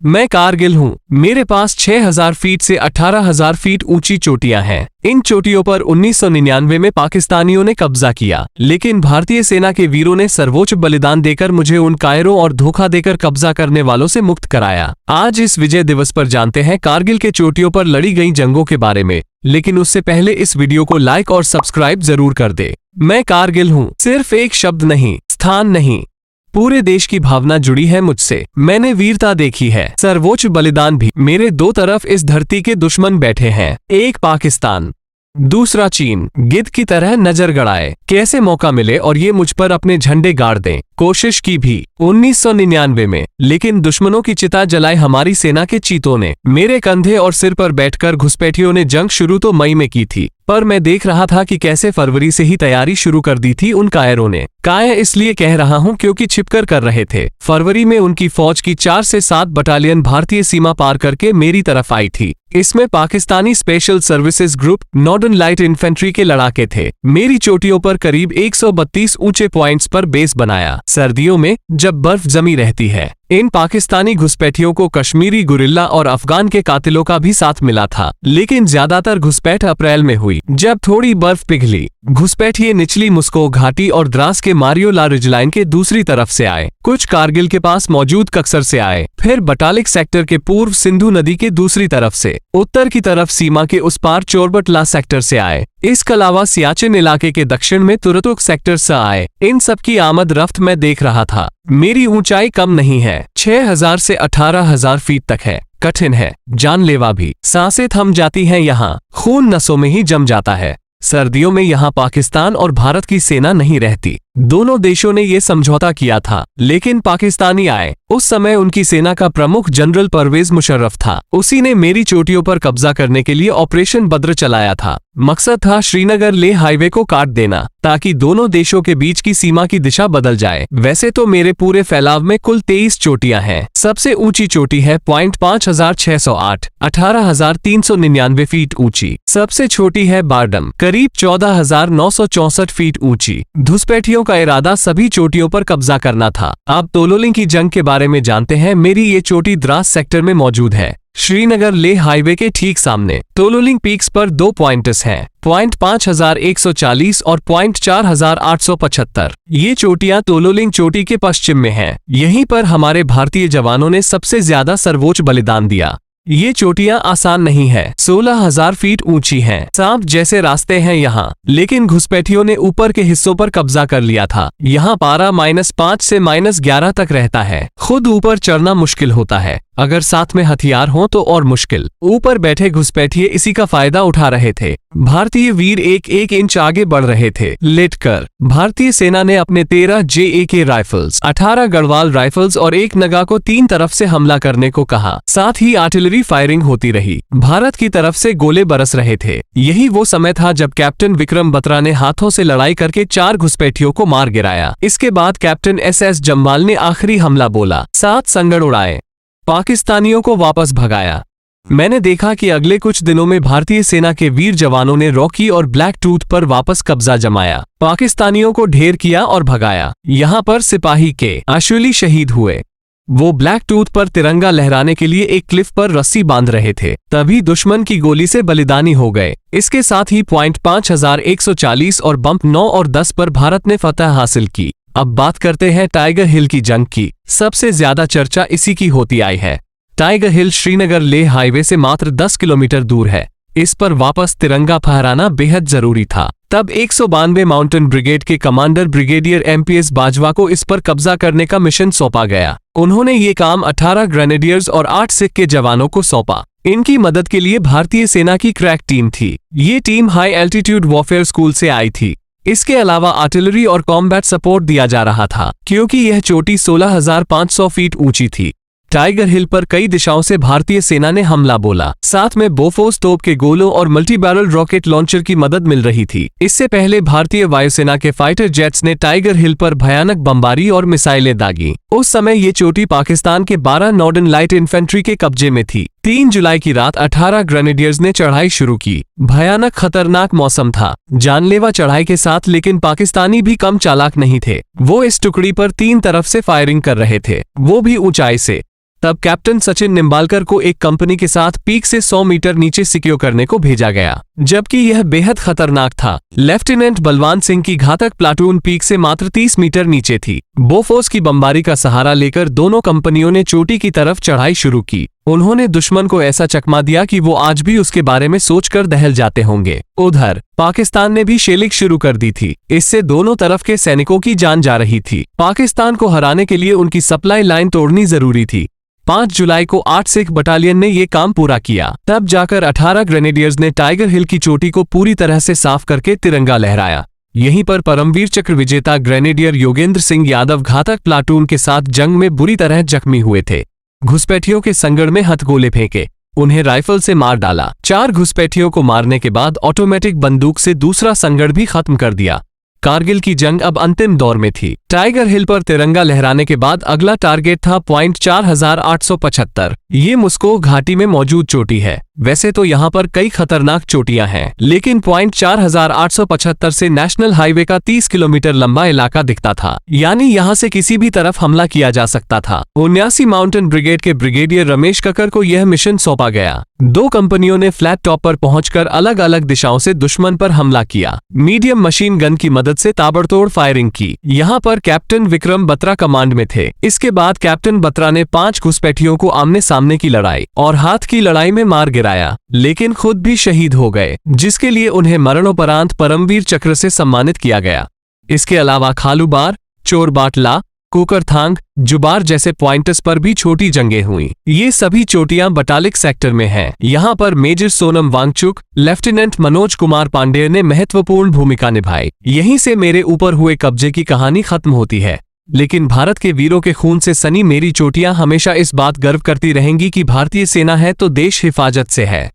मैं कारगिल हूँ। मेरे पास 6000 फीट से 18,000 फीट ऊंची चोटियां हैं। इन चोटियों पर 1999 में पाकिस्तानियों ने कब्जा किया, लेकिन भारतीय सेना के वीरों ने सर्वोच्च बलिदान देकर मुझे उन कायरों और धोखा देकर कब्जा करने वालों से मुक्त कराया। आज इस विजय दिवस पर जानते हैं कारगिल के चोटियों पर लड़ी गई जंगों के बारे में, लेकिन उससे पहले इस वीडियो को लाइक और सब्सक्राइब जरूर कर दे। मैं कारगिल हूँ, सिर्फ एक शब्द नहीं, स्थान नहीं, पूरे देश की भावना जुड़ी है मुझसे। मैंने वीरता देखी है, सर्वोच्च बलिदान भी। मेरे दो तरफ इस धरती के दुश्मन बैठे हैं, एक पाकिस्तान, दूसरा चीन। गिद्ध की तरह नजर गड़ाए, कैसे मौका मिले और ये मुझ पर अपने झंडे गाड़ दें। कोशिश की भी 1999 में, लेकिन दुश्मनों की चिता जलाई हमारी सेना के चीतों ने। मेरे कंधे और सिर पर बैठकर घुसपैठियों ने जंग शुरू तो मई में की थी, पर मैं देख रहा था कि कैसे फरवरी से ही तैयारी शुरू कर दी थी उन कायरों ने। कायर इसलिए कह रहा हूं क्योंकि छिपकर कर रहे थे। फरवरी में उनकी फौज की 4 से 7 बटालियन भारतीय सीमा पार करके मेरी तरफ आई थी। इसमें Pakistani special services group, northern light infantry के लड़ाके थे। मेरी चोटियों पर करीब 132 ऊंचे पॉइंट्स पर बेस बनाया। सर्दियों में जब बर्फ जमी रहती है, इन पाकिस्तानी घुसपैठियों को कश्मीरी गुरिल्ला और अफगान के कातिलों का भी साथ मिला था, लेकिन ज्यादातर घुसपैठ अप्रैल में हुई, जब थोड़ी बर्फ पिघली। घुसपैठिए निचली मुस्को घाटी और द्रास के मारियोला रिजलाइन के दूसरी तरफ से आए, कुछ कारगिल के पास मौजूद कक्सर से आए, फिर बटालिक सेक्टर के पूर्व सिंधु नदी के दूसरी तरफ से, उत्तर की तरफ सीमा के उस पार चोरबटला सेक्टर से आए। इसके अलावा सियाचिन इलाके के दक्षिण में तुरतुक सेक्टर से आए। इन सब की आमद रफ्त मैं देख रहा था। मेरी ऊंचाई कम नहीं है, 6000 से 18,000 फीट तक है। कठिन है, जानलेवा भी। सांसें थम जाती हैं यहाँ, खून नसों में ही जम जाता है। सर्दियों में यहाँ पाकिस्तान और भारत की सेना नहीं रहती। दोनों देशों ने ये समझौता किया था, लेकिन पाकिस्तानी आए। उस समय उनकी सेना का प्रमुख जनरल परवेज मुशर्रफ था। उसी ने मेरी चोटियों पर कब्जा करने के लिए ऑपरेशन बद्र चलाया था। मकसद था श्रीनगर लेह हाईवे को काट देना, ताकि दोनों देशों के बीच की सीमा की दिशा बदल जाए। वैसे तो मेरे पूरे फैलाव में कुल 23 चोटियां हैं। सबसे ऊंची चोटी है 5,608, 18,399 फीट ऊंची। सबसे छोटी है बारडम, करीब 14,964 फीट ऊंची। घुसपैठियों का इरादा सभी चोटियों पर कब्जा करना था। अब तोलोलिंग की जंग के बारे में जानते हैं। मेरी ये चोटी द्रास सेक्टर में मौजूद है, श्रीनगर लेह हाईवे के ठीक सामने। तोलोलिंग पीक्स पर 2 पॉइंट्स हैं, पॉइंट 5140 और पॉइंट 4875। ये चोटियां तोलोलिंग चोटी के पश्चिम में हैं। यहीं पर हमारे भारतीय जवानों ने सबसे ज्यादा सर्वोच्च बलिदान दिया। ये चोटियां आसान नहीं है, 16,000 फीट ऊंची हैं। सांप जैसे रास्ते हैं यहाँ, लेकिन घुसपैठियों ने ऊपर के हिस्सों पर कब्जा कर लिया था। यहाँ पारा -5 से -11 तक रहता है। खुद ऊपर चढ़ना मुश्किल होता है, अगर साथ में हथियार हो तो और मुश्किल। ऊपर बैठे घुसपैठिए इसी का फायदा उठा रहे थे। भारतीय वीर एक इंच आगे बढ़ रहे थे, लेटकर। भारतीय सेना ने अपने 13 JAK राइफल्स, 18 गढ़वाल राइफल्स और 1 नगा को 3 तरफ से हमला करने को कहा। साथ ही आर्टिलरी फायरिंग होती रही। भारत की तरफ से गोले बरस रहे थे। यही वो समय था जब कैप्टन विक्रम बत्रा ने हाथों से लड़ाई करके 4 घुसपैठियों को मार गिराया। इसके बाद कैप्टन SS जम्वाल ने आखिरी हमला बोला, 7 संगड़ उड़ाए, पाकिस्तानियों को वापस भगाया। मैंने देखा कि अगले कुछ दिनों में भारतीय सेना के वीर जवानों ने रॉकी और ब्लैक टूथ पर वापस कब्जा जमाया, पाकिस्तानियों को ढेर किया और भगाया। यहाँ पर सिपाही के आशुली शहीद हुए। वो ब्लैक टूथ पर तिरंगा लहराने के लिए एक क्लिफ पर रस्सी बांध रहे थे, तभी दुश्मन की गोली से बलिदानी हो गए। इसके साथ ही पॉइंट 5140 और बम्प 9 और 10 पर भारत ने फतह हासिल की। अब बात करते हैं टाइगर हिल की जंग की। सबसे ज्यादा चर्चा इसी की होती आई है। टाइगर हिल श्रीनगर लेह हाईवे से मात्र 10 किलोमीटर दूर है। इस पर वापस तिरंगा फहराना बेहद जरूरी था। तब 192 माउंटेन ब्रिगेड के कमांडर ब्रिगेडियर MPS बाजवा को इस पर कब्जा करने का मिशन सौंपा गया। उन्होंने ये काम 18 ग्रेनेडियर्स और 8 सिख के जवानों को सौंपा। इनकी मदद के लिए भारतीय सेना की क्रैक टीम थी। ये team high altitude warfare school से आई थी। इसके अलावा आर्टिलरी और कॉम्बैट सपोर्ट दिया जा रहा था, क्योंकि यह चोटी 16,500 फीट ऊंची थी। टाइगर हिल पर कई दिशाओं से भारतीय सेना ने हमला बोला। साथ में बोफोर्स तोप के गोलों और मल्टी बैरल रॉकेट लॉन्चर की मदद मिल रही थी। इससे पहले भारतीय वायुसेना के फाइटर जेट्स ने टाइगर हिल पर भयानक बमबारी और मिसाइलें दागी। उस समय ये चोटी पाकिस्तान के 12 नॉर्दर्न लाइट इन्फेंट्री के कब्जे में थी। 3 जुलाई की रात 18 ग्रेनेडियर्स ने चढ़ाई शुरू की। भयानक खतरनाक मौसम था, जानलेवा चढ़ाई के साथ, लेकिन पाकिस्तानी भी कम चालाक नहीं थे। वो इस टुकड़ी पर 3 तरफ से फायरिंग कर रहे थे, वो भी ऊंचाई से। तब कैप्टन सचिन निम्बालकर को एक कंपनी के साथ पीक से 100 मीटर नीचे सिक्योर करने को भेजा गया, जबकि यह बेहद खतरनाक था। लेफ्टिनेंट बलवान सिंह की घातक प्लाटून पीक से मात्र 30 मीटर नीचे थी। बोफोर्स की बमबारी का सहारा लेकर दोनों कंपनियों ने चोटी की तरफ चढ़ाई शुरू की। उन्होंने दुश्मन को ऐसा चकमा दिया कि वो आज भी उसके बारे में सोचकर दहल जाते होंगे। उधर पाकिस्तान ने भी शेलिंग शुरू कर दी थी। इससे दोनों तरफ के सैनिकों की जान जा रही थी। पाकिस्तान को हराने के लिए उनकी सप्लाई लाइन तोड़नी जरूरी थी। 5 जुलाई को 8 सिख बटालियन ने ये काम पूरा किया। तब जाकर 18 ग्रेनेडियर्स ने टाइगर हिल की चोटी को पूरी तरह से साफ करके तिरंगा लहराया। यहीं पर परमवीर चक्र विजेता ग्रेनेडियर योगेंद्र सिंह यादव घातक प्लाटून के साथ जंग में बुरी तरह जख्मी हुए थे। घुसपैठियों के संगड़ में हथगोले फेंके, उन्हें राइफल से मार डाला। 4 घुसपैठियों को मारने के बाद ऑटोमेटिक बंदूक से दूसरा संगड़ भी खत्म कर दिया। कारगिल की जंग अब अंतिम दौर में थी। टाइगर हिल पर तिरंगा लहराने के बाद अगला टारगेट था पॉइंट 4875। ये मुस्को घाटी में मौजूद चोटी है। वैसे तो यहाँ पर कई खतरनाक चोटियां हैं, लेकिन पॉइंट 4875 से नेशनल हाईवे का 30 किलोमीटर लंबा इलाका दिखता था, यानी यहाँ से किसी भी तरफ हमला किया जा सकता था। 79 माउंटेन ब्रिगेड के ब्रिगेडियर रमेश कक्कर को यह मिशन सौंपा गया। 2 कंपनियों ने फ्लैट टॉप पर पहुंचकर अलग अलग दिशाओं से दुश्मन पर हमला किया। मीडियम मशीन गन की मदद से ताबड़तोड़ फायरिंग की। यहाँ पर कैप्टन विक्रम बत्रा कमांड में थे। इसके बाद कैप्टन बत्रा ने 5 घुसपैठियों को आमने सामने की लड़ाई और हाथ की लड़ाई में मार गिराया, लेकिन खुद भी शहीद हो गए, जिसके लिए उन्हें मरणोपरांत परमवीर चक्र से सम्मानित किया गया। इसके अलावा खालूबार, चोरबाटला, कुकरथांग, जुबार जैसे पॉइंट्स पर भी छोटी जंगें हुई। ये सभी चोटियां बटालिक सेक्टर में हैं। यहाँ पर मेजर सोनम वांगचुक, लेफ्टिनेंट मनोज कुमार पांडेय ने महत्वपूर्ण भूमिका निभाई। यहीं से मेरे ऊपर हुए कब्जे की कहानी खत्म होती है, लेकिन भारत के वीरों के खून से सनी मेरी चोटियां हमेशा इस बात गर्व करती रहेंगी कि भारतीय सेना है तो देश हिफाजत से है।